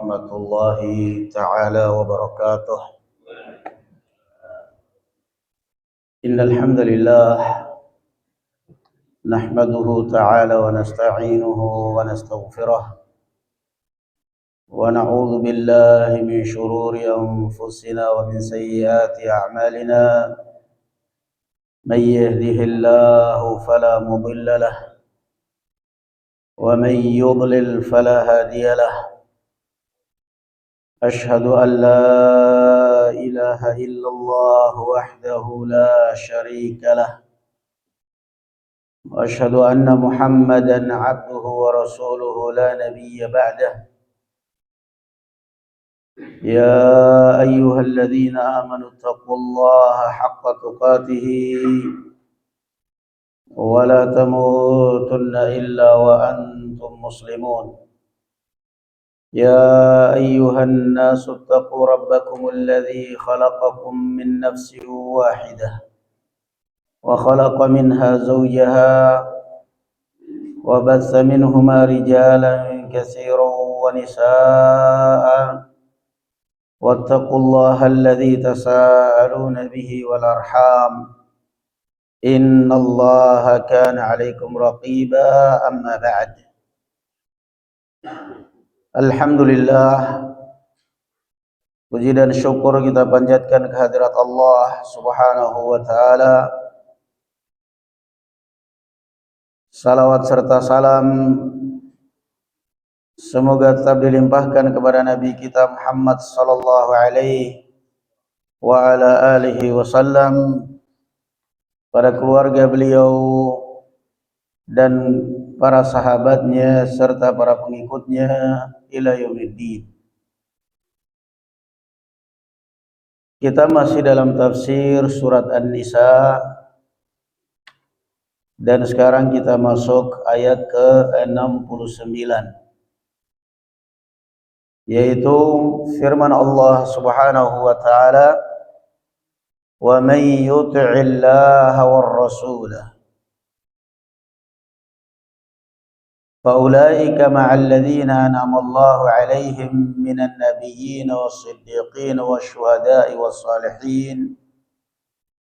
ورحمة الله تعالى وبركاته. إن الحمد لله نحمده تعالى ونستعينه ونستغفره ونعوذ بالله من شرور أنفسنا ومن سيئات أعمالنا. من يهده الله فلا مضل له ومن يضلل فلا هادي له. أشهد أن لا إله إلا الله وحده لا شريك له وأشهد أن محمدا عبده ورسوله لا نبي بعده. يا أيها الذين آمنوا اتقوا الله حق تقاته ولا تموتن إلا وأنتم مسلمون. يا أيها الناس اتقوا ربكم الذي خلقكم من نفس واحدة وخلق منها زوجها وبث منهما رجالا كثيرا ونساء واتقوا الله الذي تساءلون به والأرحام إن الله كان عليكم رقيبا. أما بعد، alhamdulillah, puji dan syukur kita panjatkan kehadirat Allah Subhanahu wa taala. Salawat serta salam semoga tetap dilimpahkan kepada Nabi kita Muhammad sallallahu alaihi wa ala alihi wasallam, pada keluarga beliau dan para sahabatnya serta para pengikutnya ila yaumiddin. Kita masih dalam tafsir surat An-Nisa dan sekarang kita masuk ayat ke-69, yaitu firman Allah Subhanahu wa taala, "Wa may yuti'illaha war rasulah فأولئك مع الذين أنعم الله عليهم من النبيين والصديقين والشهداء والصالحين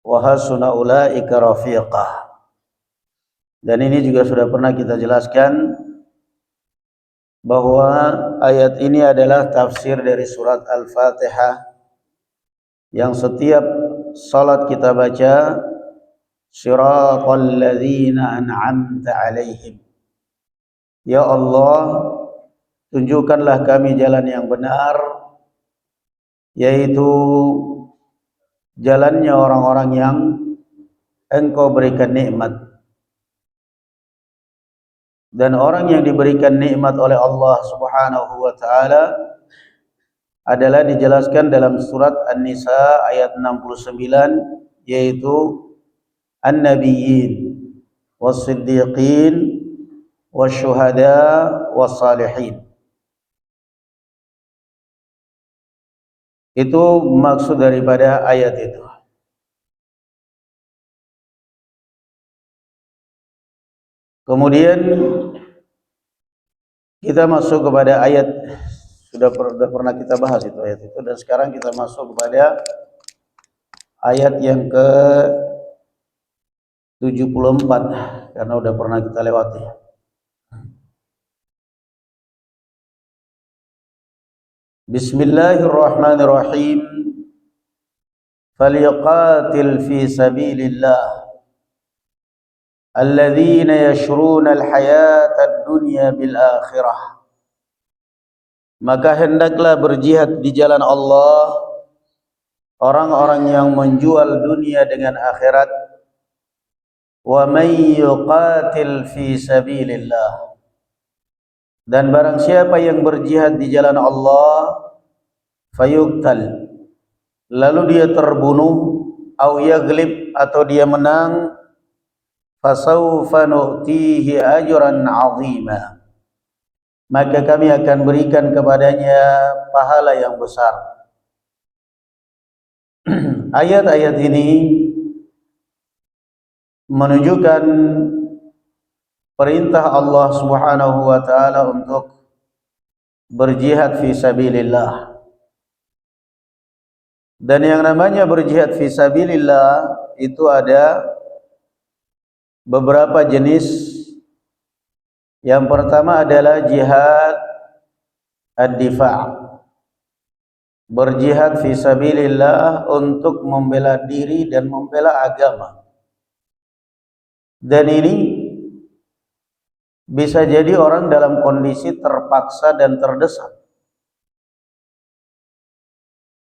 وحسن أولئك رفيقا." Dan ini juga sudah pernah kita jelaskan bahwa ayat ini adalah tafsir dari surat Al-Fatihah yang setiap salat kita baca, Shiratal ladzina an'amta alaihim. Ya Allah, tunjukkanlah kami jalan yang benar, yaitu jalannya orang-orang yang Engkau berikan nikmat. Dan orang yang diberikan nikmat oleh Allah Subhanahu wa taala adalah dijelaskan dalam surat An-Nisa ayat 69, yaitu An-Nabiyyin Was-Siddiqin Wasyuhada Wassalihin. Itu maksud daripada ayat itu. Kemudian kita masuk kepada ayat, sudah pernah kita bahas itu ayat itu, dan sekarang kita masuk kepada ayat yang ke-74 karena udah pernah kita lewati. Bismillahirrahmanirrahim. Falyaqatil fi sabilillah alladzina yashruna alhayata ad-dunya bil akhirah. Maka hendaklah berjihad di jalan Allah orang-orang yang menjual dunia dengan akhirat. Wa may yuqatil fi sabilillah, dan barang siapa yang berjihad di jalan Allah, fayuqtal, lalu dia terbunuh, au yaglib, atau dia menang, fasawfa nu'tihi ajran 'azima, maka kami akan berikan kepadanya pahala yang besar. Ayat-ayat ini menunjukkan perintah Allah Subhanahu wa taala untuk berjihad fi sabilillah. Dan yang namanya berjihad fi sabilillah itu ada beberapa jenis. Yang pertama adalah jihad ad-difa'. Berjihad fi sabilillah untuk membela diri dan membela agama. Dan ini bisa jadi orang dalam kondisi terpaksa dan terdesak,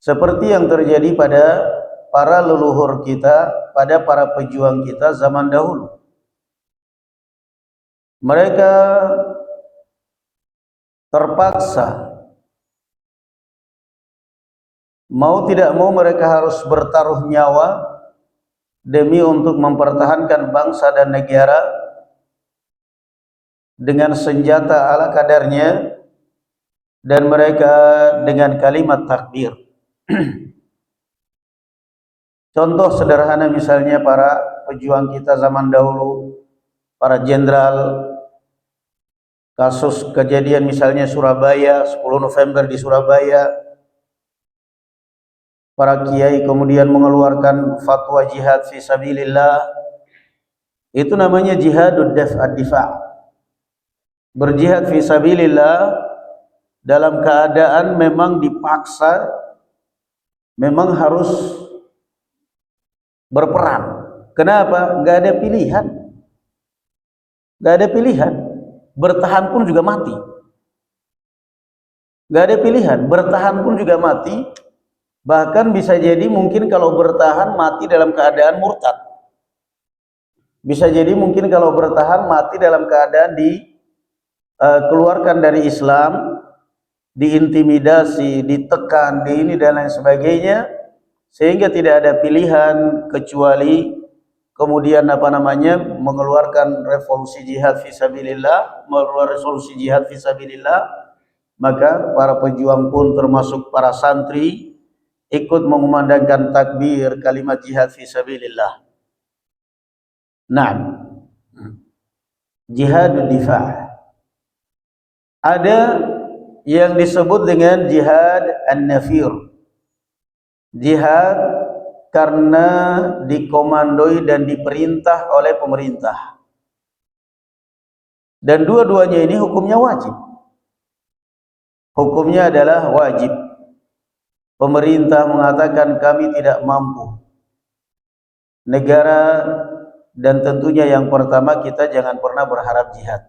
seperti yang terjadi pada para leluhur kita, pada para pejuang kita zaman dahulu. Mereka terpaksa, mau tidak mau mereka harus bertaruh nyawa demi untuk mempertahankan bangsa dan negara dengan senjata ala kadarnya, dan mereka dengan kalimat takbir. Contoh sederhana misalnya para pejuang kita zaman dahulu, para jenderal, kasus kejadian misalnya Surabaya, 10 November di Surabaya, para kiai kemudian mengeluarkan fatwa jihad fi sabilillah. Itu namanya jihadud ad-difa'. Berjihad fi sabilillah dalam keadaan memang dipaksa, memang harus berperang. Kenapa? Gak ada pilihan. Gak ada pilihan. Bertahan pun juga mati. Gak ada pilihan. Bertahan pun juga mati. Bahkan bisa jadi mungkin kalau bertahan mati dalam keadaan murtad. Bisa jadi mungkin kalau bertahan mati dalam keadaan keluarkan dari Islam, diintimidasi, ditekan, di ini dan lain sebagainya, sehingga tidak ada pilihan kecuali kemudian mengeluarkan revolusi jihad fi sabilillah, mengeluarkan resolusi jihad fi sabilillah. Maka para pejuang pun termasuk para santri ikut mengumandangkan takbir kalimat jihad fi sabilillah. Nah, jihadud difa'. Ada yang disebut dengan jihad an-nafir. Jihad karena dikomandoi dan diperintah oleh pemerintah. Dan dua-duanya ini hukumnya wajib. Hukumnya adalah wajib. Pemerintah mengatakan kami tidak mampu. Negara, dan tentunya yang pertama kita jangan pernah berharap jihad.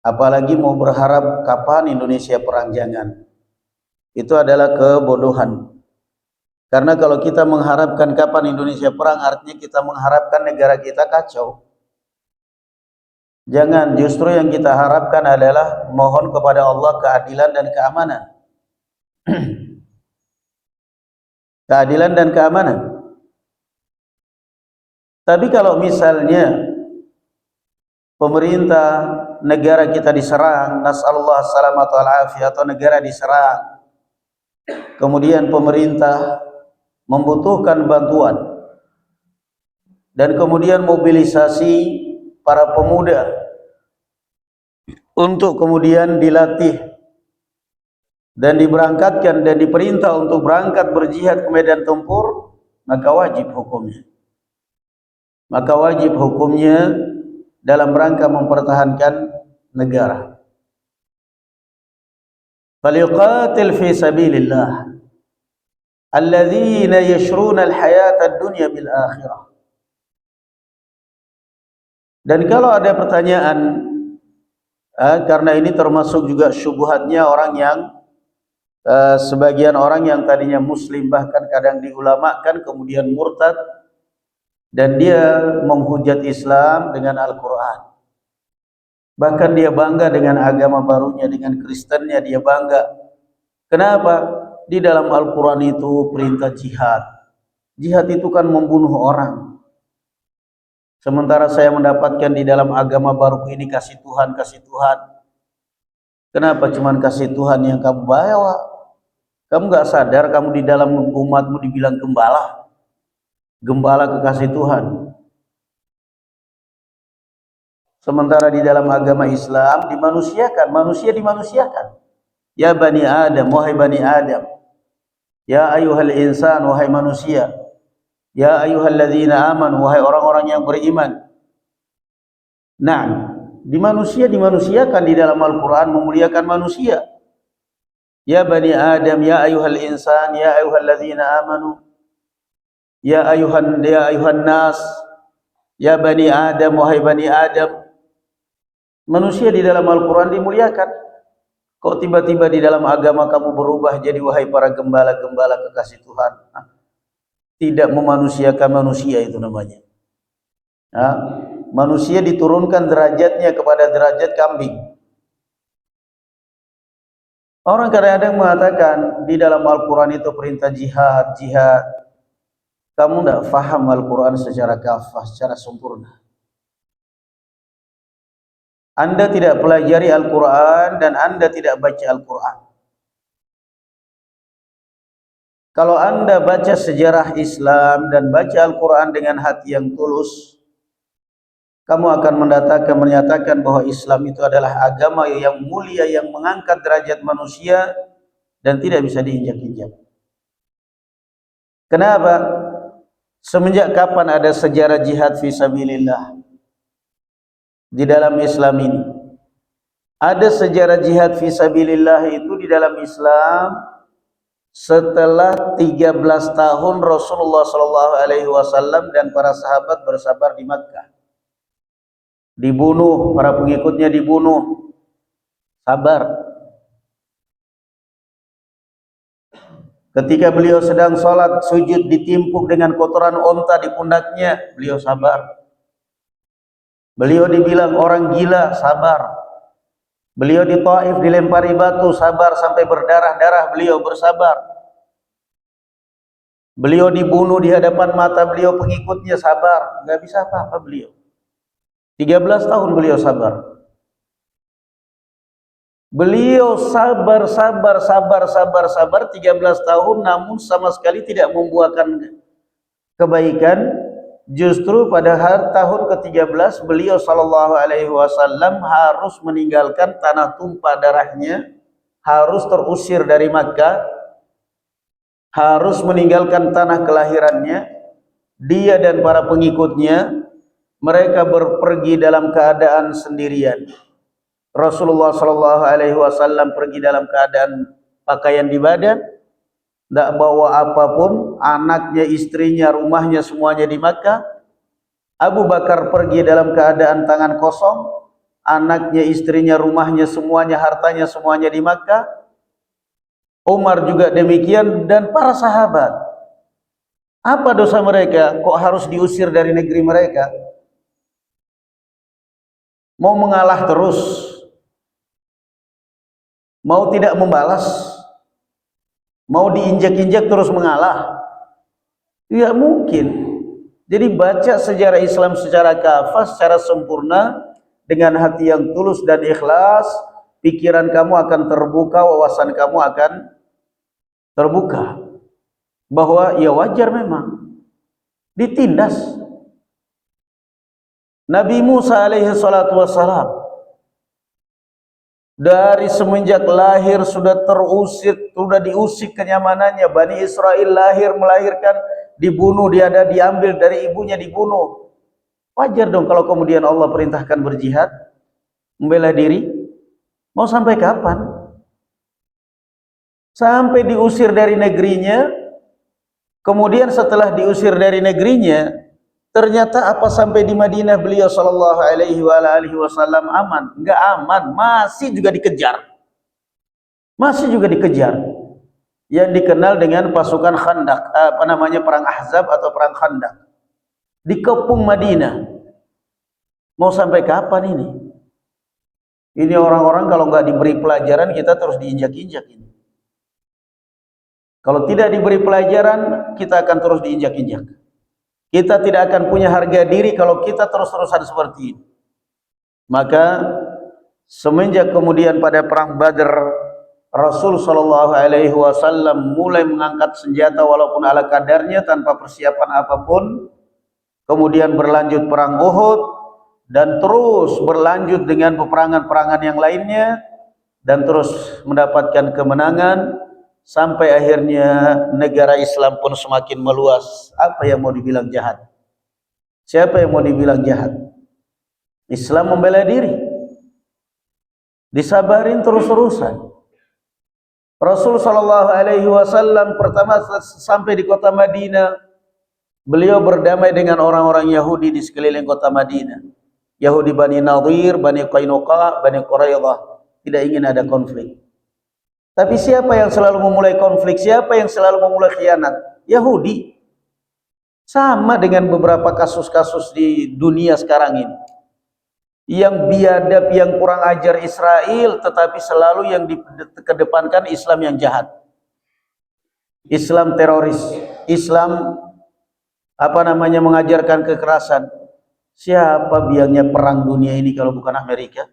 Apalagi mau berharap kapan Indonesia perang, jangan. Itu adalah kebodohan. Karena kalau kita mengharapkan kapan Indonesia perang, artinya kita mengharapkan negara kita kacau. Jangan, justru yang kita harapkan adalah mohon kepada Allah keadilan dan keamanan. Keadilan dan keamanan. Tapi kalau misalnya pemerintah negara kita diserang, nasallallahu salamatu wal afiyah, atau negara diserang, kemudian pemerintah membutuhkan bantuan, dan kemudian mobilisasi para pemuda untuk kemudian dilatih dan diberangkatkan dan diperintah untuk berangkat berjihad ke medan tempur, maka wajib hukumnya. Maka wajib hukumnya dalam rangka mempertahankan negara. Falyuqatil fi sabilillah alladzina yashruna al-hayata ad-dunya bil akhirah. Dan kalau ada pertanyaan, karena ini termasuk juga syubhatnya orang yang sebagian orang yang tadinya muslim, bahkan kadang diulamakan kemudian murtad, dan dia menghujat Islam dengan Al-Quran. Bahkan dia bangga dengan agama barunya, dengan Kristennya dia bangga. Kenapa? Di dalam Al-Quran itu perintah jihad. Jihad itu kan membunuh orang. Sementara saya mendapatkan di dalam agama baru ini kasih Tuhan, kasih Tuhan. Kenapa cuman kasih Tuhan yang kamu bawa? Kamu gak sadar kamu di dalam umatmu dibilang gembala. Gembala kekasih Tuhan. Sementara di dalam agama Islam dimanusiakan, manusia dimanusiakan. Ya bani Adam, wahai bani Adam. Ya ayyuhal insan, wahai manusia. Ya ayyuhalladzina amanu, wahai orang-orang yang beriman. Nah, dimanusiakan di dalam Al-Quran, memuliakan manusia. Ya bani Adam, ya ayyuhal insan, ya ayyuhalladzina amanu. Ya ayuhan nas, ya bani Adam, wahai bani Adam. Manusia di dalam Al-Quran dimuliakan. Kok tiba-tiba di dalam agama kamu berubah jadi wahai para gembala-gembala kekasih Tuhan? Tidak memanusiakan manusia itu namanya. Manusia diturunkan derajatnya kepada derajat kambing. Orang kadang-kadang mengatakan di dalam Al-Quran itu perintah jihad. Kamu tidak faham Al-Quran secara kafah, secara sempurna. Anda tidak pelajari Al-Quran dan Anda tidak baca Al-Quran. Kalau Anda baca sejarah Islam dan baca Al-Quran dengan hati yang tulus, kamu akan menyatakan bahwa Islam itu adalah agama yang mulia, yang mengangkat derajat manusia dan tidak bisa diinjak-injak. Kenapa? Semenjak kapan ada sejarah jihad fisabilillah di dalam Islam ini? Ada sejarah jihad fisabilillah itu di dalam Islam setelah 13 tahun Rasulullah SAW dan para sahabat bersabar di Makkah. Dibunuh, para pengikutnya dibunuh. Sabar. Ketika beliau sedang sholat, sujud ditimpuk dengan kotoran onta di pundaknya, beliau sabar. Beliau dibilang orang gila, sabar. Beliau di Taif dilempari batu, sabar sampai berdarah-darah, beliau bersabar. Beliau dibunuh di hadapan mata beliau, pengikutnya sabar, nggak bisa apa-apa beliau. 13 tahun beliau sabar. Beliau sabar 13 tahun, namun sama sekali tidak membuahkan kebaikan. Justru pada tahun ke-13 beliau SAW harus meninggalkan tanah tumpah darahnya, harus terusir dari Makkah, harus meninggalkan tanah kelahirannya. Dia dan para pengikutnya, mereka berpergi dalam keadaan sendirian. Rasulullah SAW pergi dalam keadaan pakaian di badan, tidak bawa apapun, anaknya, istrinya, rumahnya semuanya di Makkah. Abu Bakar pergi dalam keadaan tangan kosong, anaknya, istrinya, rumahnya semuanya, hartanya semuanya di Makkah. Umar juga demikian, dan para sahabat. Apa dosa mereka? Kok harus diusir dari negeri mereka? Mau mengalah terus? Mau tidak membalas? Mau diinjak-injak terus mengalah? Tidak mungkin. Jadi baca sejarah Islam secara kafah, secara sempurna, dengan hati yang tulus dan ikhlas, pikiran kamu akan terbuka, wawasan kamu akan terbuka. Bahwa ya wajar memang ditindas. Nabi Musa alaihi salatu wassalam dari semenjak lahir sudah terusir, sudah diusik kenyamanannya. Bani Israel lahir, melahirkan, dibunuh, diambil dari ibunya, dibunuh. Wajar dong kalau kemudian Allah perintahkan berjihad, membela diri. Mau sampai kapan? Sampai diusir dari negerinya. Kemudian setelah diusir dari negerinya, ternyata apa sampai di Madinah beliau sallallahu alaihi wasallam aman? Enggak aman, masih juga dikejar. Masih juga dikejar. Yang dikenal dengan pasukan Khandaq, perang Ahzab atau perang Khandaq. Dikepung Madinah. Mau sampai kapan ini? Ini orang-orang kalau enggak diberi pelajaran, kita terus diinjak-injak ini. Kalau tidak diberi pelajaran, kita akan terus diinjak-injak. Kita tidak akan punya harga diri kalau kita terus-terusan seperti ini. Maka semenjak kemudian pada perang Badr, Rasul sallallahu alaihi wasallam mulai mengangkat senjata walaupun ala kadarnya, tanpa persiapan apapun. Kemudian berlanjut perang Uhud, dan terus berlanjut dengan peperangan-peperangan yang lainnya dan terus mendapatkan kemenangan sampai akhirnya negara Islam pun semakin meluas. Apa yang mau dibilang jahat? Siapa yang mau dibilang jahat? Islam membela diri, disabarin terus-terusan. Rasul sallallahu alaihi wasallam pertama sampai di kota Madinah, beliau berdamai dengan orang-orang Yahudi di sekeliling kota Madinah. Yahudi Bani Nadir, Bani Qainuqa, Bani Quraidah, tidak ingin ada konflik. Tapi siapa yang selalu memulai konflik? Siapa yang selalu memulai khianat? Yahudi. Sama dengan beberapa kasus-kasus di dunia sekarang ini. Yang biadab, yang kurang ajar Israel, tetapi selalu yang dikedepankan Islam yang jahat. Islam teroris, Islam mengajarkan kekerasan. Siapa biangnya perang dunia ini kalau bukan Amerika?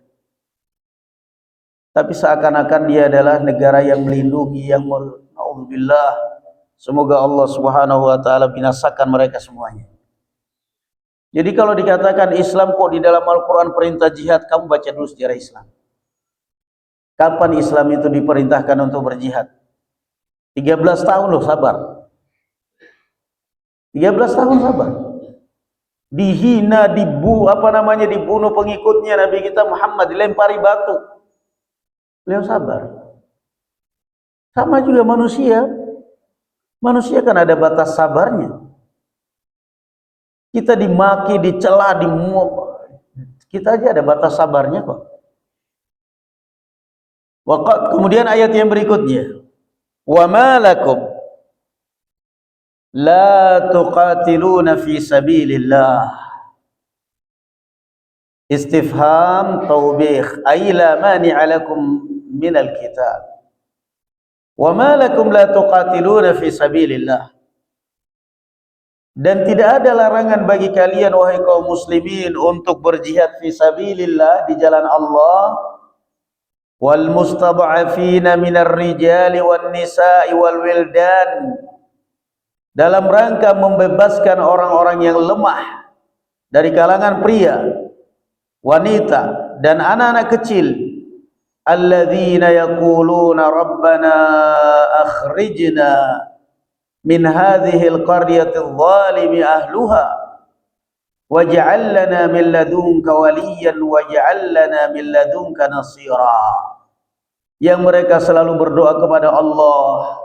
Tapi seakan-akan dia adalah negara yang melindungi, yang na'udzubillah. Semoga Allah Subhanahu wa taala binasakan mereka semuanya. Jadi kalau dikatakan Islam kok di dalam Al-Qur'an perintah jihad, kamu baca dulu sejarah Islam. Kapan Islam itu diperintahkan untuk berjihad? 13 tahun loh, sabar. 13 tahun sabar. Dihina, dibunuh pengikutnya Nabi kita Muhammad, dilempari batu. Beliau sabar. Sama juga manusia. Manusia kan ada batas sabarnya. Kita dimaki, dicela, kita aja ada batas sabarnya kok. Kemudian ayat yang berikutnya, wa ma lakum la tuqatiluna fi sabilillah. Istifham taubih, ay la mani'a lakum minal kitab. Wa ma lakum la tuqatiluna fi sabilillah. Dan tidak ada larangan bagi kalian wahai kaum muslimin untuk berjihad fi sabilillah, di jalan Allah. Wal mustad'afina minar rijali wan nisa'i wal wildan, dalam rangka membebaskan orang-orang yang lemah dari kalangan pria, wanita dan anak-anak kecil. Alladzina yaquluna rabbana akhrijna min hadhil qaryatil zalimi ahluha waj'al lana min ladunka waliyan waj'al lana min ladunka nasira. Yang mereka selalu berdoa kepada Allah,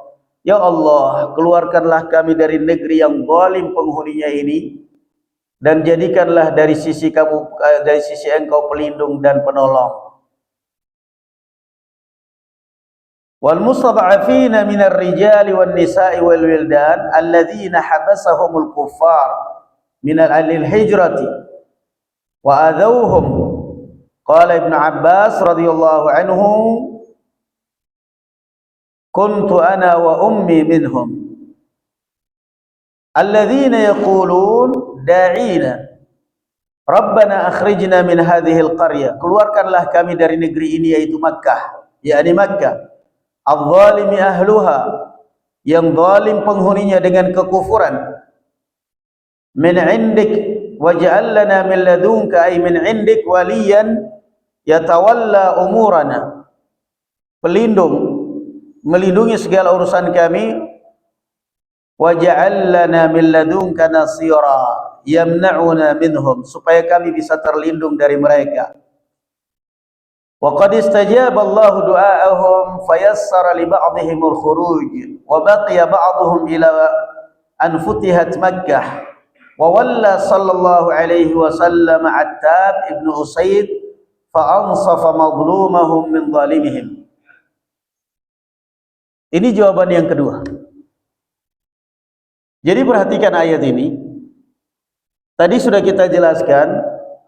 ya Allah, keluarkanlah kami dari negeri yang zalim penghuninya ini, dan jadikanlah dari sisi Engkau pelindung dan penolong. Wal mustad'afina minar rijali wan nisa'i wal wildan alladzina habasahumul kuffar minal ahlil hijrati wa adawhum. Qala Ibnu Abbas radhiyallahu anhu, kuntu ana wa ummi minhum alladzina yaqulun da'ina rabbana akhrijna min hadhil qaryah, keluarkanlah kami dari negeri ini yaitu Makkah, yakni Makkah. Adh-dhalimi ahluha, yang zalim penghuninya dengan kekufuran. Min indik waj'al lana min ladunka, ay min indik waliyan yatawalla umurana, pelindung, melindungi segala urusan kami. Waj'al lana min ladunka nasira yamna'una minhum, supaya kami bisa terlindung dari mereka. Wa qad istajaba Allahu du'aahum fayassara li ba'dihimul khuruj wa baqiya ba'dhum ila an futihat Makkah wa walla sallallahu alaihi wasallam Attab ibn Usaid fa ansafa madlumahum min zalimihim. Ini jawaban yang kedua. Jadi perhatikan ayat ini. Tadi sudah kita jelaskan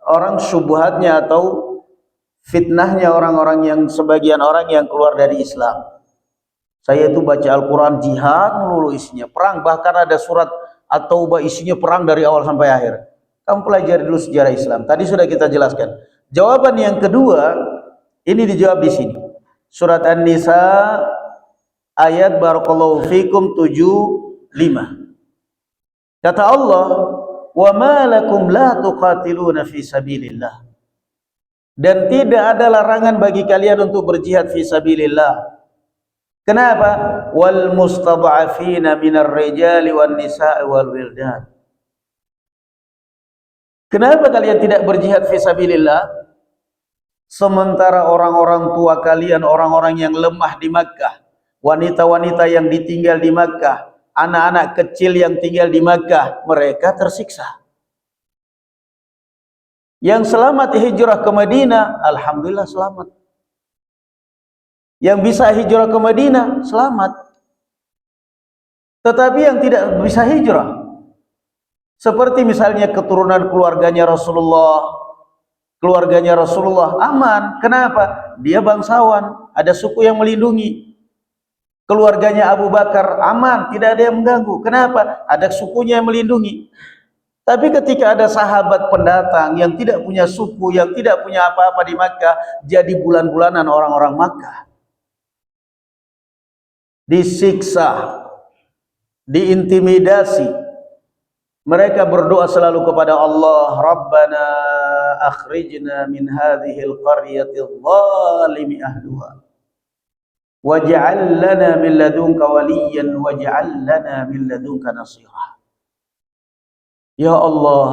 orang syubhatnya atau fitnahnya orang-orang yang, sebagian orang yang keluar dari Islam. Saya itu baca Al-Quran jihad melulu isinya perang, bahkan ada surat At-Taubah isinya perang dari awal sampai akhir. Kamu pelajari dulu sejarah Islam. Tadi sudah kita jelaskan. Jawaban yang kedua ini dijawab di sini. Surat An-Nisa ayat barakallahu fikum 75. Kata Allah, wa ma lakum la tuqatiluna fi sabilillah. Dan tidak ada larangan bagi kalian untuk berjihad fi sabilillah. Kenapa? Wal mustad'afina minar rijali wan nisa'i wal wildan. Kenapa kalian tidak berjihad fi sabilillah? Sementara orang-orang tua kalian, orang-orang yang lemah di Makkah, wanita-wanita yang ditinggal di Makkah, anak-anak kecil yang tinggal di Makkah, mereka tersiksa. Yang selamat hijrah ke Madinah, alhamdulillah selamat. Yang bisa hijrah ke Madinah, selamat. Tetapi yang tidak bisa hijrah, seperti misalnya keturunan keluarganya Rasulullah, aman. Kenapa? Dia bangsawan, ada suku yang melindungi. Keluarganya Abu Bakar aman, tidak ada yang mengganggu. Kenapa? Ada sukunya yang melindungi. Tapi ketika ada sahabat pendatang yang tidak punya suku, yang tidak punya apa-apa di Makkah, jadi bulan-bulanan orang-orang Makkah disiksa, diintimidasi. Mereka berdoa selalu kepada Allah, Rabbana akhrijna min hadhil qaryati adh-dhalimi ahluha waj'al lana min ladunka waliyan waj'al lana min ladunka nasira. Ya Allah,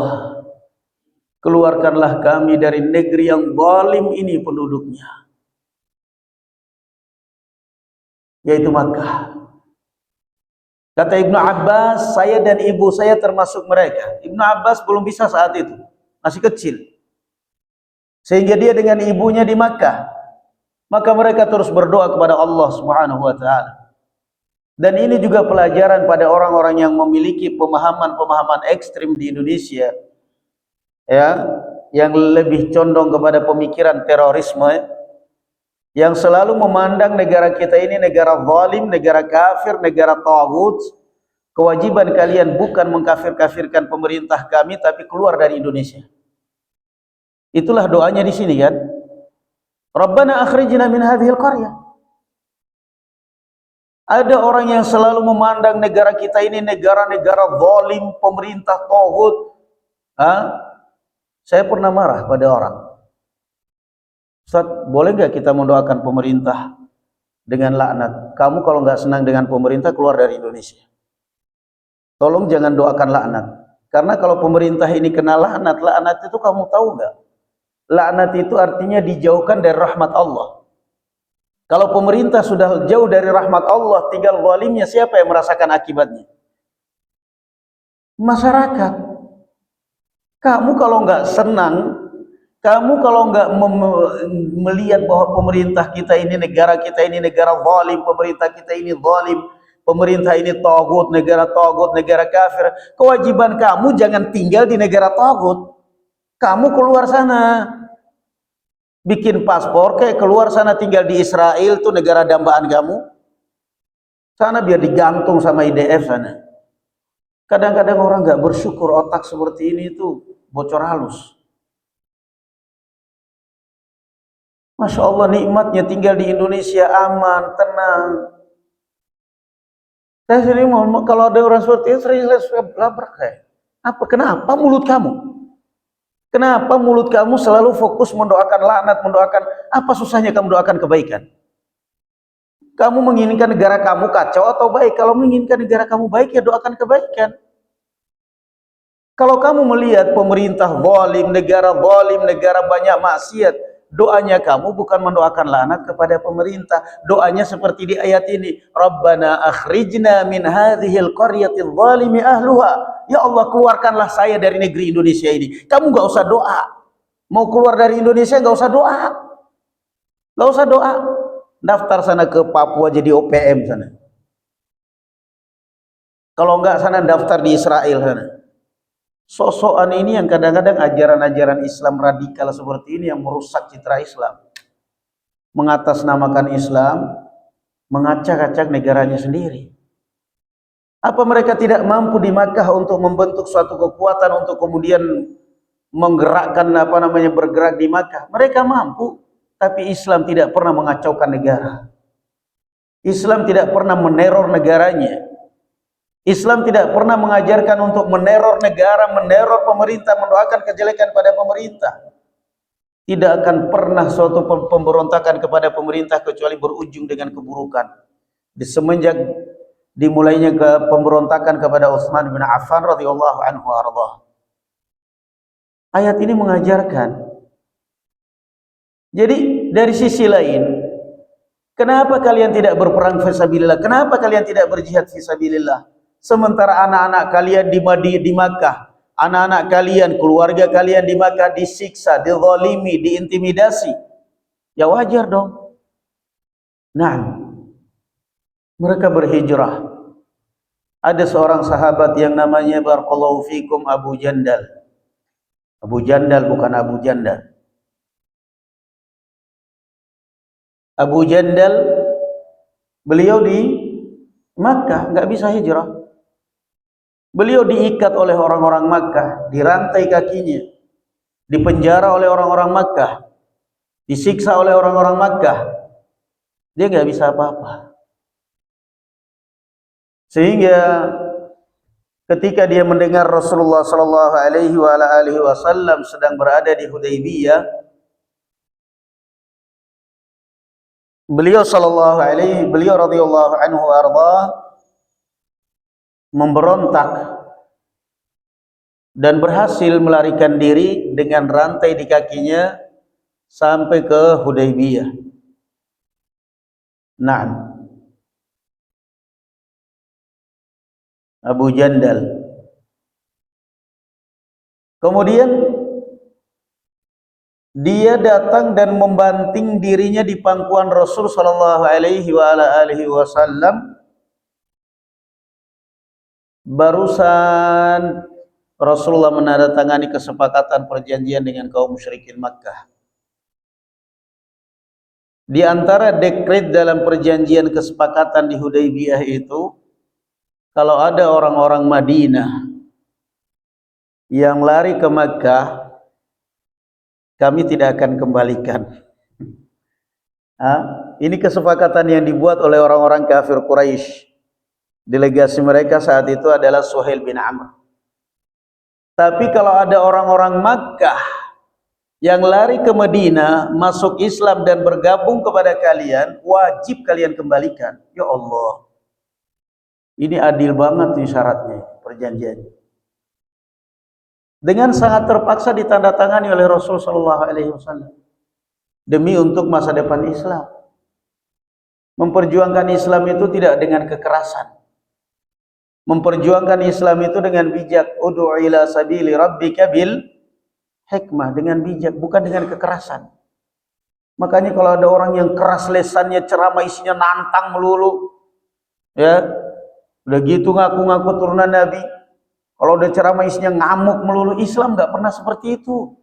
keluarkanlah kami dari negeri yang zalim ini penduduknya, yaitu Makkah. Kata Ibnu Abbas, saya dan ibu saya termasuk mereka. Ibnu Abbas belum bisa saat itu, masih kecil, sehingga dia dengan ibunya di Makkah. Maka mereka terus berdoa kepada Allah Subhanahu wa ta'ala. Dan ini juga pelajaran pada orang-orang yang memiliki pemahaman-pemahaman ekstrim di Indonesia, ya, yang lebih condong kepada pemikiran terorisme, yang selalu memandang negara kita ini negara zalim, negara kafir, negara taghut. Kewajiban kalian bukan mengkafir-kafirkan pemerintah kami, tapi keluar dari Indonesia. Itulah doanya di sini kan. Rabbana akhrijna min hadhil qaryah. Ada orang yang selalu memandang negara kita ini negara-negara zalim, pemerintah taghut. Saya pernah marah pada orang, Ustaz, boleh nggak kita mendoakan pemerintah dengan laknat? Kamu kalau nggak senang dengan pemerintah, keluar dari Indonesia. Tolong jangan doakan laknat. Karena kalau pemerintah ini kena laknat, laknat itu kamu tahu nggak? Laknat itu artinya dijauhkan dari rahmat Allah. Kalau pemerintah sudah jauh dari rahmat Allah, tinggal zalimnya, siapa yang merasakan akibatnya? Masyarakat. Kamu kalau nggak senang, kamu kalau nggak melihat bahwa pemerintah kita ini, negara kita ini negara zalim, pemerintah kita ini zalim, pemerintah ini taghut, negara kafir, kewajiban kamu jangan tinggal di negara taghut. Kamu keluar sana, bikin paspor, kayak keluar sana, tinggal di Israel, tuh negara dambaan kamu. Sana biar digantung sama IDF sana. Kadang-kadang orang nggak bersyukur, otak seperti ini tuh bocor halus. Masya Allah, nikmatnya tinggal di Indonesia, aman, tenang. Saya sering mau, kalau ada orang seperti itu, sering saya labrak kayak, apa? Kenapa mulut kamu? Kenapa mulut kamu selalu fokus mendoakan laknat, mendoakan, apa susahnya kamu doakan kebaikan? Kamu menginginkan negara kamu kacau atau baik? Kalau menginginkan negara kamu baik, ya doakan kebaikan. Kalau kamu melihat pemerintah zalim, negara banyak maksiat, doanya kamu bukan mendoakan laknat kepada pemerintah. Doanya seperti di ayat ini, Rabbana akhrijna min hadhil qaryati adh-dhalimi ahluha. Ya Allah, keluarkanlah saya dari negeri Indonesia ini. Kamu nggak usah doa. Mau keluar dari Indonesia nggak usah doa. Nggak usah doa. Daftar sana ke Papua jadi OPM sana. Kalau nggak sana daftar di Israel sana. Sosokan ini yang kadang-kadang ajaran-ajaran Islam radikal seperti ini yang merusak citra Islam. Mengatasnamakan Islam, mengacak-acak negaranya sendiri. Apa mereka tidak mampu di Makkah untuk membentuk suatu kekuatan untuk kemudian menggerakkan bergerak di Makkah? Mereka mampu, tapi Islam tidak pernah mengacaukan negara. Islam tidak pernah meneror negaranya. Islam tidak pernah mengajarkan untuk meneror negara, meneror pemerintah, mendoakan kejelekan pada pemerintah. Tidak akan pernah suatu pemberontakan kepada pemerintah kecuali berujung dengan keburukan. Di semenjak dimulainya ke pemberontakan kepada Utsman bin Affan radhiyallahu anhu arda. Ayat ini mengajarkan. Jadi dari sisi lain, kenapa kalian tidak berperang fisabilillah? Kenapa kalian tidak berjihad fisabilillah? Sementara anak-anak kalian di Makkah, anak-anak kalian, keluarga kalian di Makkah disiksa, dizalimi, diintimidasi. Ya wajar dong. Nah, mereka berhijrah. Ada seorang sahabat yang namanya barakallahu fikum Abu Jandal. Abu Jandal bukan Abu Jandal. Abu Jandal beliau di Makkah nggak bisa hijrah. Beliau diikat oleh orang-orang Makkah, dirantai kakinya, dipenjara oleh orang-orang Makkah, disiksa oleh orang-orang Makkah. Dia nggak bisa apa-apa. Sehingga ketika dia mendengar Rasulullah sallallahu alaihi wasallam sedang berada di Hudaybiyah, beliau radhiyallahu anhu arda memberontak dan berhasil melarikan diri dengan rantai di kakinya sampai ke Hudaybiyah. Nah, Abu Jandal. Kemudian dia datang dan membanting dirinya di pangkuan Rasul sallallahu alaihi wasallam. Barusan Rasulullah menandatangani kesepakatan perjanjian dengan kaum musyrikin Makkah. Di antara dekret dalam perjanjian kesepakatan di Hudaybiyah itu, kalau ada orang-orang Madinah yang lari ke Makkah, kami tidak akan kembalikan. Ini kesepakatan yang dibuat oleh orang-orang kafir Quraisy. Delegasi mereka saat itu adalah Suhail bin Amr. Tapi kalau ada orang-orang Makkah yang lari ke Madinah, masuk Islam dan bergabung kepada kalian, wajib kalian kembalikan. Ya Allah, ini adil banget nih syaratnya, perjanjiannya. Dengan sangat terpaksa ditandatangani oleh Rasul sallallahu alaihi wasallam demi untuk masa depan Islam. Memperjuangkan Islam itu tidak dengan kekerasan. Memperjuangkan Islam itu dengan bijak. Ud'u ila sabili rabbika bil hikmah, dengan bijak, bukan dengan kekerasan. Makanya kalau ada orang yang keras lesannya, ceramah isinya nantang melulu, ya, udah gitu ngaku-ngaku turunan Nabi. Kalau udah ceramah isinya ngamuk melulu, Islam nggak pernah seperti itu.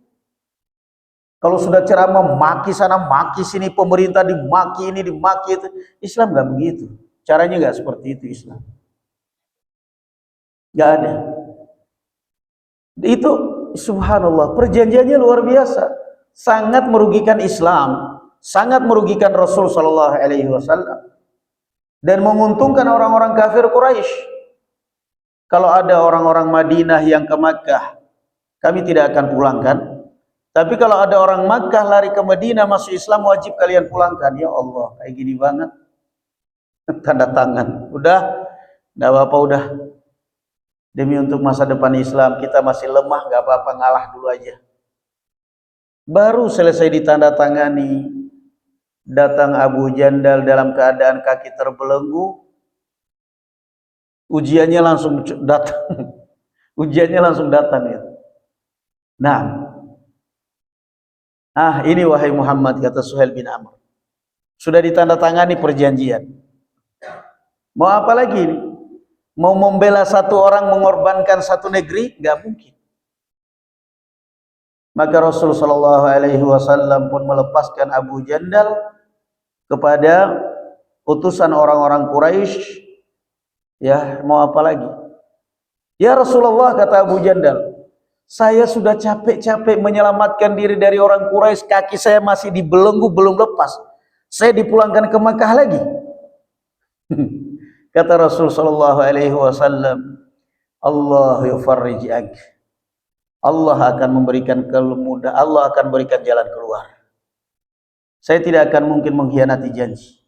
Kalau sudah ceramah maki sana, maki sini, pemerintah dimaki ini, dimaki itu, Islam nggak begitu. Caranya nggak seperti itu Islam. Nggak ada. Itu subhanallah, perjanjiannya luar biasa, sangat merugikan Islam, sangat merugikan Rasul sallallahu alaihi wasallam, dan menguntungkan orang-orang kafir Quraisy. Kalau ada orang-orang Madinah yang ke Makkah, kami tidak akan pulangkan. Tapi kalau ada orang Makkah lari ke Madinah masuk Islam, wajib kalian pulangkan. Ya Allah, kayak gini banget. Tanda tangan. Udah, enggak apa-apa udah. Demi untuk masa depan Islam, kita masih lemah, enggak apa-apa, ngalah dulu aja. Baru selesai ditandatangani, datang Abu Jandal dalam keadaan kaki terbelenggu. Ujiannya langsung datang. Ujiannya langsung datang ya. Nah, ini wahai Muhammad, kata Suhail bin Amr, sudah ditandatangani perjanjian. Mau apa lagi ini? Mau membela satu orang, mengorbankan satu negeri? Gak mungkin. Maka Rasul sallallahu alaihi wasallam pun melepaskan Abu Jandal kepada utusan orang-orang Quraisy. Ya, mau apa lagi? Ya Rasulullah, kata Abu Jandal, saya sudah capek-capek menyelamatkan diri dari orang Quraisy, kaki saya masih dibelenggu, belum lepas. Saya dipulangkan ke Makkah lagi. Kata Rasul sallallahu alaihi wasallam, Allah yufarrij ank. Allah akan memberikan kemudahan, Allah akan berikan jalan keluar. Saya tidak akan mungkin mengkhianati janji.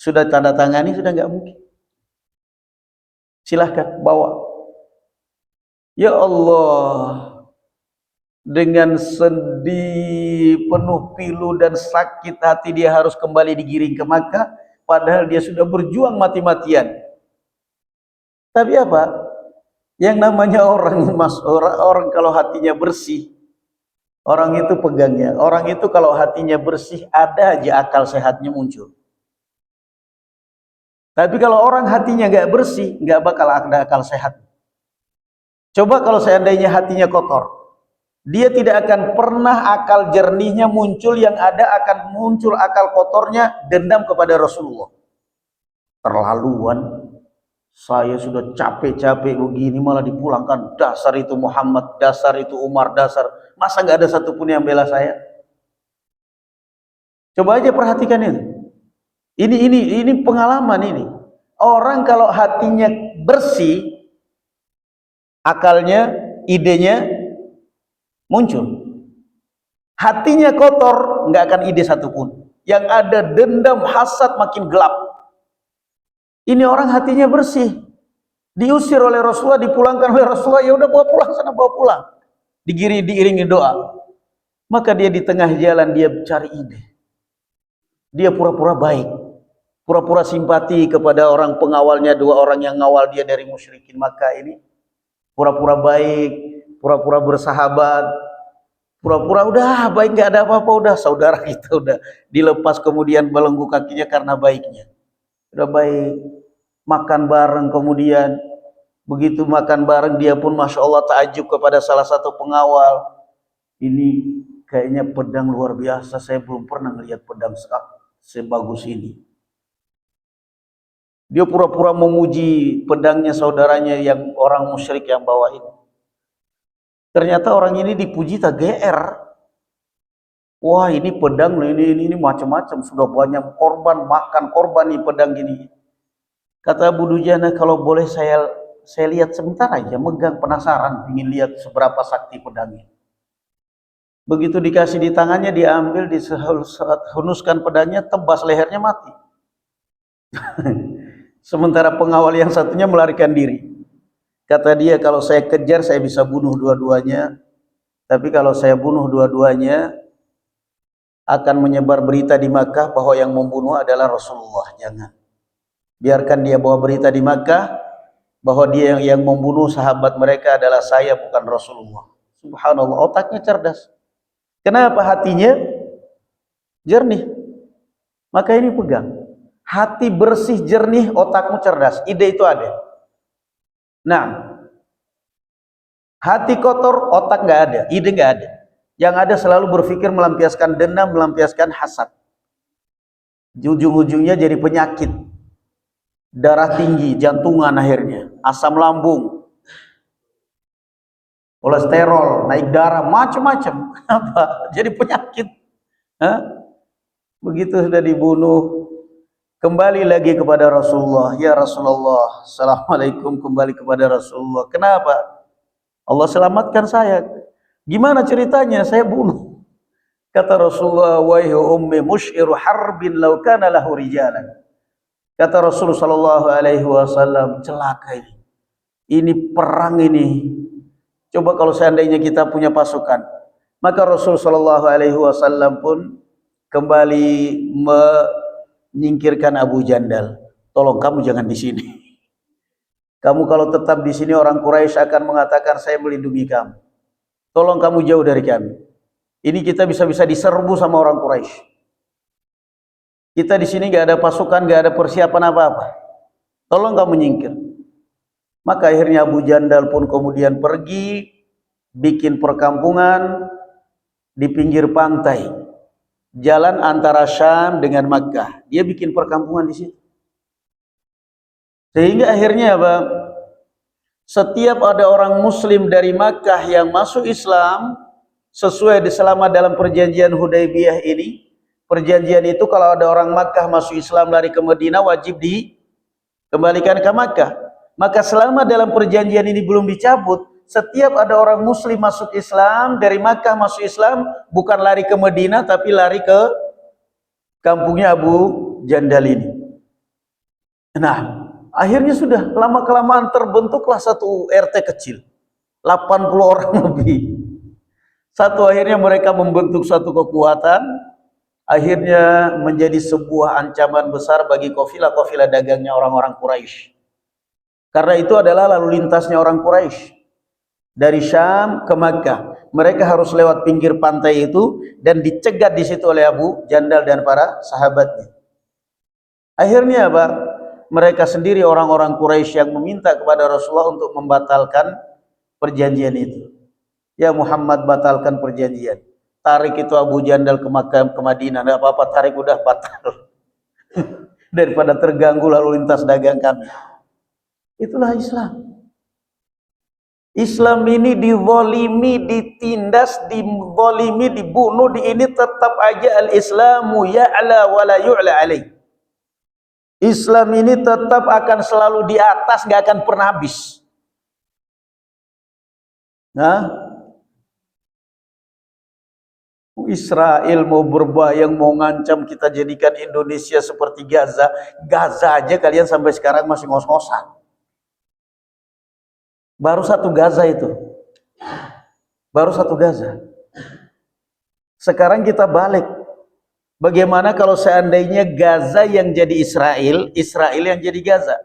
Sudah tanda tangani, sudah enggak mungkin. Silahkan bawa. Ya Allah, dengan sedih, penuh pilu dan sakit hati dia harus kembali digiring ke Makkah, padahal dia sudah berjuang mati-matian. Tapi apa? Yang namanya orang kalau hatinya bersih, orang itu pegangnya. Orang itu kalau hatinya bersih, ada aja akal sehatnya muncul. Tapi kalau orang hatinya nggak bersih, nggak bakal ada akal sehat. Coba kalau seandainya hatinya kotor, dia tidak akan pernah akal jernihnya muncul, yang ada akan muncul akal kotornya, dendam kepada Rasulullah. Terlaluan. Saya sudah capek-capek begini malah dipulangkan. Dasar itu Muhammad, dasar itu Umar, dasar. Masa nggak ada satupun yang bela saya? Coba aja perhatikan itu. Ini pengalaman ini. Orang kalau hatinya bersih, akalnya, idenya muncul. Hatinya kotor, nggak akan ide satupun. Yang ada dendam, hasad, makin gelap. Ini orang hatinya bersih, diusir oleh Rasulullah, dipulangkan oleh Rasulullah, ya udah bawa pulang sana, bawa pulang. Diiringi doa. Maka dia di tengah jalan dia cari ide. Dia pura-pura baik, pura-pura simpati kepada orang pengawalnya, 2 orang yang ngawal dia dari musyrikin Makkah ini. Pura-pura baik, pura-pura bersahabat, pura-pura udah baik, nggak ada apa-apa, udah saudara kita, udah dilepas kemudian belenggu kakinya karena baiknya. Udah baik, makan bareng, kemudian begitu makan bareng dia pun Masya Allah takjub kepada salah satu pengawal. Ini kayaknya pedang luar biasa, saya belum pernah melihat pedang sebagus ini. Dia pura-pura memuji pedangnya saudaranya yang orang musyrik yang bawa ini. Ternyata orang ini dipuji tak GR. Wah, ini pedang ini macam-macam, sudah banyak korban, makan korban nih pedang gini. Kata Abu Dujana, kalau boleh saya lihat sebentar aja, megang, penasaran, ingin lihat seberapa sakti pedangnya. Begitu dikasih di tangannya, diambil, dihunuskan pedangnya, tebas lehernya, mati. Sementara pengawal yang satunya melarikan diri. Kata dia, kalau saya kejar saya bisa bunuh dua-duanya, tapi kalau saya bunuh dua-duanya akan menyebar berita di Makkah bahwa yang membunuh adalah Rasulullah. Jangan. Biarkan dia bawa berita di Makkah bahwa dia yang membunuh sahabat mereka adalah saya, bukan Rasulullah. Subhanallah, otaknya cerdas. Kenapa? Hatinya jernih. Maka ini pegang. Hati bersih, jernih, otakmu cerdas. Ide itu ada. Nah, hati kotor, otak nggak ada, ide nggak ada. Yang ada selalu berpikir melampiaskan dendam, melampiaskan hasad. Ujung-ujungnya jadi penyakit. Darah tinggi, jantungan akhirnya, asam lambung, kolesterol, naik darah, macam-macam. Apa? Jadi penyakit. Begitu sudah dibunuh, kembali lagi kepada Rasulullah. Ya Rasulullah, assalamualaikum, kembali kepada Rasulullah. Kenapa? Allah selamatkan saya. Gimana ceritanya? Saya bunuh. Kata Rasulullah, wahai ummi musyiru harbin law kana lahu rijalan. Kata Rasulullah sallallahu alaihi wasallam, celaka ini. Ini perang ini. Coba kalau seandainya kita punya pasukan. Maka Rasul sallallahu alaihi wasallam pun kembali menyingkirkan Abu Jandal. Tolong kamu jangan di sini. Kamu kalau tetap di sini orang Quraisy akan mengatakan saya melindungi kamu. Tolong kamu jauh dari kami. Ini kita bisa-bisa diserbu sama orang Quraisy. Kita di sini nggak ada pasukan, nggak ada persiapan apa-apa. Tolong kamu nyingkir. Maka akhirnya Abu Jandal pun kemudian pergi bikin perkampungan di pinggir pantai, jalan antara Syam dengan Makkah. Dia bikin perkampungan di situ. Sehingga akhirnya apa? Setiap ada orang Muslim dari Makkah yang masuk Islam, sesuai selama dalam perjanjian Hudaybiyah ini, perjanjian itu kalau ada orang Makkah masuk Islam lari ke Madinah wajib kembalikan ke Makkah. Maka selama dalam perjanjian ini belum dicabut, setiap ada orang muslim masuk Islam, dari Makkah masuk Islam, bukan lari ke Madinah tapi lari ke kampungnya Abu Jandal ini. Nah, akhirnya sudah lama-kelamaan terbentuklah satu RT kecil, 80 orang lebih. Satu akhirnya mereka membentuk satu kekuatan, akhirnya menjadi sebuah ancaman besar bagi kafilah-kafilah dagangnya orang-orang Quraisy. Karena itu adalah lalu lintasnya orang Quraisy dari Syam ke Makkah. Mereka harus lewat pinggir pantai itu dan dicegat di situ oleh Abu Jandal dan para sahabatnya. Akhirnya apa? Mereka sendiri orang-orang Quraisy yang meminta kepada Rasulullah untuk membatalkan perjanjian itu. Ya Muhammad, batalkan perjanjian. Tarik itu Abu Jandal ke Makkah, ke Madinah. Enggak apa-apa, tarik, udah batal. Daripada terganggu lalu lintas dagang kami. Itulah Islam. Islam ini dizalimi, ditindas, dizalimi, dibunuh, ini tetap aja al-Islamu ya'la wa la yu'la alaih. Islam ini tetap akan selalu di atas, gak akan pernah habis. Nah, Israel mau berbayang, mau ngancam kita jadikan Indonesia seperti Gaza. Gaza aja kalian sampai sekarang masih ngos-ngosan. Baru satu Gaza itu. Baru satu Gaza. Sekarang kita balik. Bagaimana kalau seandainya Gaza yang jadi Israel, Israel yang jadi Gaza?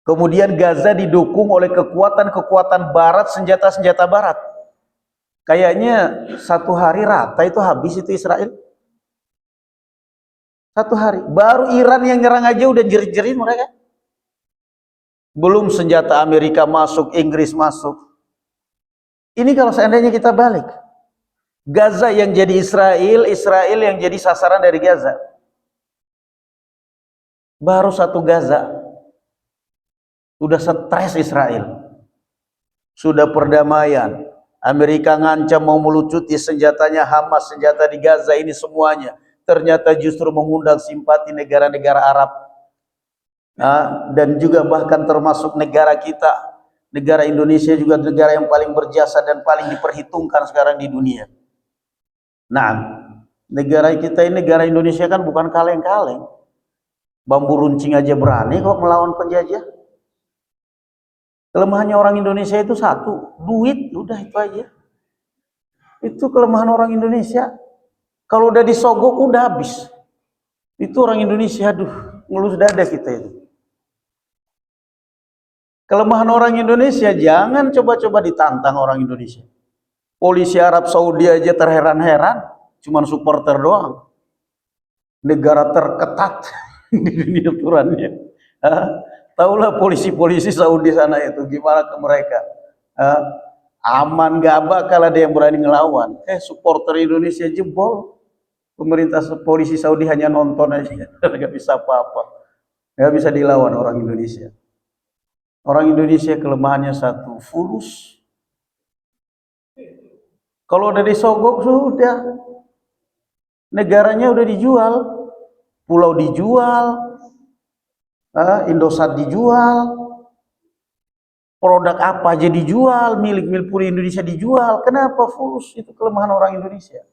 Kemudian Gaza didukung oleh kekuatan-kekuatan barat, senjata-senjata barat. Kayaknya satu hari rata itu habis itu Israel. Satu hari. Baru Iran yang nyerang aja udah jerit-jerit mereka. Belum senjata Amerika masuk, Inggris masuk. Ini kalau seandainya kita balik. Gaza yang jadi Israel, Israel yang jadi sasaran dari Gaza. Baru satu Gaza. Sudah stres Israel. Sudah perdamaian. Amerika ngancam mau melucuti senjatanya Hamas, senjata di Gaza ini semuanya. Ternyata justru mengundang simpati negara-negara Arab. Dan juga bahkan termasuk negara kita, negara Indonesia juga negara yang paling berjasa dan paling diperhitungkan sekarang di dunia. Nah, negara kita ini, negara Indonesia kan bukan kaleng-kaleng. Bambu runcing aja berani kok melawan penjajah. Kelemahannya orang Indonesia itu satu, duit, udah itu aja. Itu kelemahan orang Indonesia. Kalau udah disogok udah habis. Itu orang Indonesia, aduh, ngelus dada kita itu. Kelemahan orang Indonesia, jangan coba-coba ditantang orang Indonesia. Polisi Arab Saudi aja terheran-heran, cuman supporter doang. Negara terketat di dunia aturannya. Taulah polisi-polisi Saudi sana itu gimana ke mereka. Aman gak bakal ada yang berani ngelawan. Supporter Indonesia jebol. Pemerintah polisi Saudi hanya nonton aja, gak bisa apa-apa. Gak bisa dilawan orang Indonesia. Orang Indonesia kelemahannya satu, fulus. Kalau udah disogok sudah. Negaranya udah dijual. Pulau dijual. Indosat dijual. Produk apa aja dijual. Milik-milik puri Indonesia dijual. Kenapa fulus? Itu kelemahan orang Indonesia.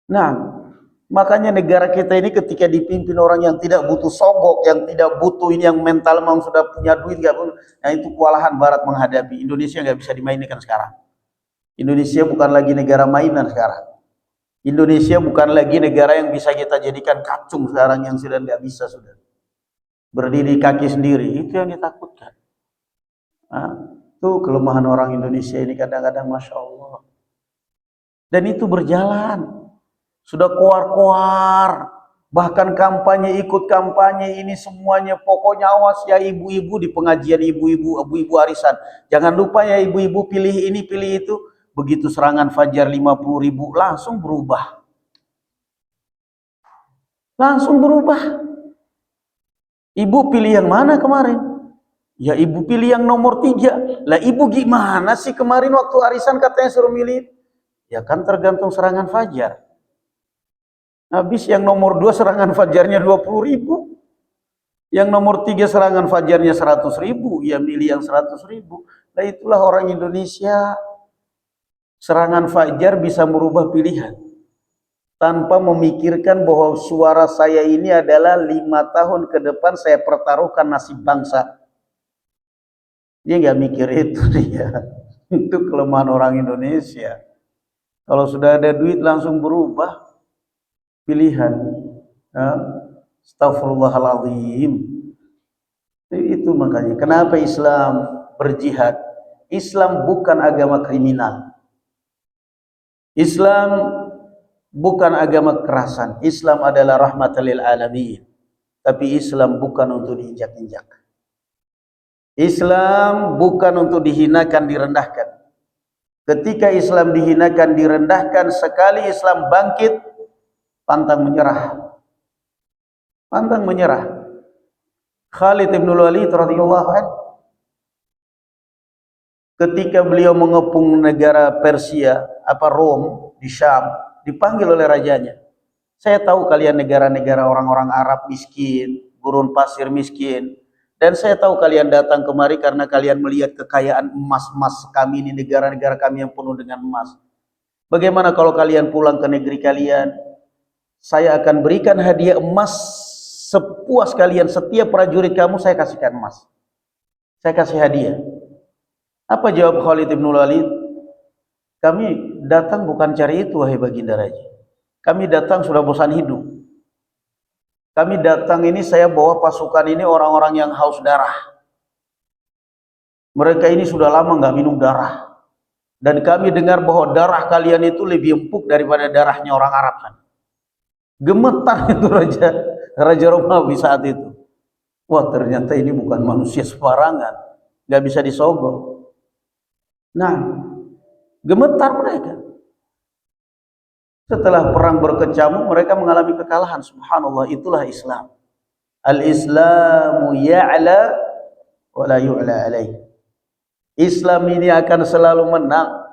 Nah, makanya negara kita ini ketika dipimpin orang yang tidak butuh sogok, yang tidak butuh ini, yang mental memang sudah punya duit, nah itu kewalahan Barat menghadapi. Indonesia nggak bisa dimainkan sekarang. Indonesia bukan lagi negara mainan sekarang. Indonesia bukan lagi negara yang bisa kita jadikan kacung sekarang, yang sudah nggak bisa sudah. Berdiri kaki sendiri, itu yang ditakutkan. Nah, itu kelemahan orang Indonesia ini kadang-kadang Masya Allah. Dan itu berjalan. Sudah koar-koar, bahkan kampanye, ikut kampanye ini semuanya. Pokoknya awas ya ibu-ibu di pengajian, ibu-ibu arisan. Jangan lupa ya ibu-ibu pilih ini, pilih itu. Begitu serangan Fajar 50.000 langsung berubah. Langsung berubah. Ibu pilih yang mana kemarin? Ya ibu pilih yang nomor 3. Lah ibu gimana sih kemarin waktu arisan katanya suruh milih? Ya kan tergantung serangan Fajar. Habis yang nomor 2 serangan Fajarnya 20.000. Yang nomor 3 serangan fajarnya 100.000, ya milih yang 100.000. Nah itulah orang Indonesia. Serangan fajar bisa merubah pilihan tanpa memikirkan bahwa suara saya ini adalah 5 tahun ke depan saya pertaruhkan nasib bangsa. Dia nggak mikir itu dia. Itu kelemahan orang Indonesia. Kalau sudah ada duit langsung berubah pilihan. Astagfirullahaladzim. Itu makanya kenapa Islam berjihad. Islam bukan agama kriminal. Islam bukan agama kekerasan. Islam adalah rahmatan lil alamin. Tapi Islam bukan untuk diinjak-injak. Islam bukan untuk dihinakan, direndahkan. Ketika Islam dihinakan, direndahkan, sekali Islam bangkit, pantang menyerah. Pantang menyerah. Khalid bin Walid radhiyallahu anhu, ketika beliau mengepung negara Persia, Rom di Syam, dipanggil oleh rajanya. Saya tahu kalian negara-negara orang-orang Arab miskin, gurun pasir miskin, dan saya tahu kalian datang kemari karena kalian melihat kekayaan emas-emas kami ini, negara-negara kami yang penuh dengan emas. Bagaimana kalau kalian pulang ke negeri kalian? Saya akan berikan hadiah emas sepuas kalian. Setiap prajurit kamu saya kasihkan emas. Saya kasih hadiah. Apa jawab Khalid bin Walid? Kami datang bukan cari itu, wahai baginda raja. Kami datang sudah bosan hidup. Kami datang ini, saya bawa pasukan ini orang-orang yang haus darah. Mereka ini sudah lama nggak minum darah. Dan kami dengar bahwa darah kalian itu lebih empuk daripada darahnya orang Arab. Gemetar itu Raja Romawi saat itu. Wah, ternyata ini bukan manusia sembarangan, nggak bisa disogok. Nah, gemetar mereka. Setelah perang berkecamuk, mereka mengalami kekalahan. Subhanallah, itulah Islam. Al-Islamu ya'la wa la yu'la alaih. Islam ini akan selalu menang.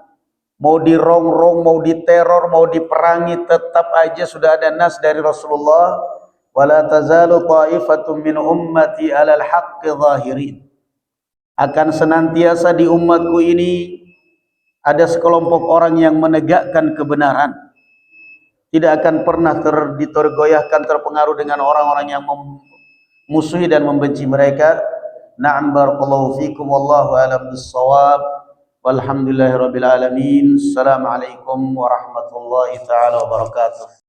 Mau dirongrong, mau diteror, mau diperangi, tetap aja sudah ada nas dari Rasulullah, wala tazalu ta'ifatun min ummati 'alal haqqi zahirin. Akan senantiasa di umatku ini ada sekelompok orang yang menegakkan kebenaran. Tidak akan pernah tergoyahkan, terpengaruh dengan orang-orang yang memusuhi dan membenci mereka. Na'am, barakallahu fikum, wallahu a'lam bis-shawab. Walhamdulillahirabbil alamin. Assalamualaikum warahmatullahi taala wabarakatuh.